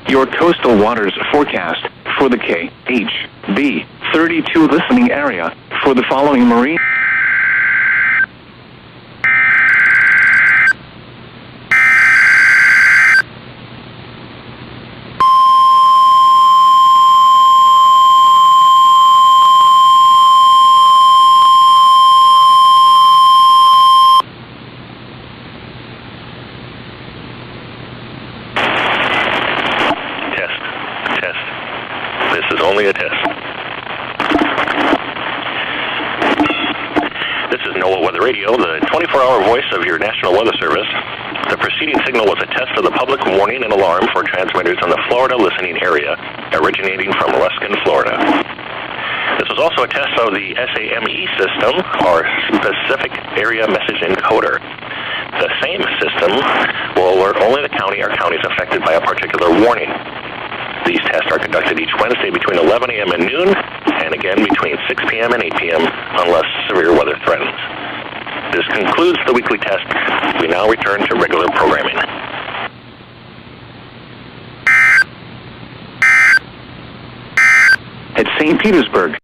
your coastal waters forecast for the KHB 32 listening area for the following marine. Only a test. This is NOAA Weather Radio, the 24-hour voice of your National Weather Service. The preceding signal was a test of the public warning and alarm for transmitters in the Florida listening area, originating from Ruskin, Florida. This was also a test of the SAME system, or Specific Area Message Encoder. The same system will alert only the county or counties affected by a particular warning. These tests are conducted each Wednesday between 11 a.m. and noon, and again between 6 p.m. and 8 p.m. unless severe weather threatens. This concludes the weekly test. We now return to regular programming. At St. Petersburg,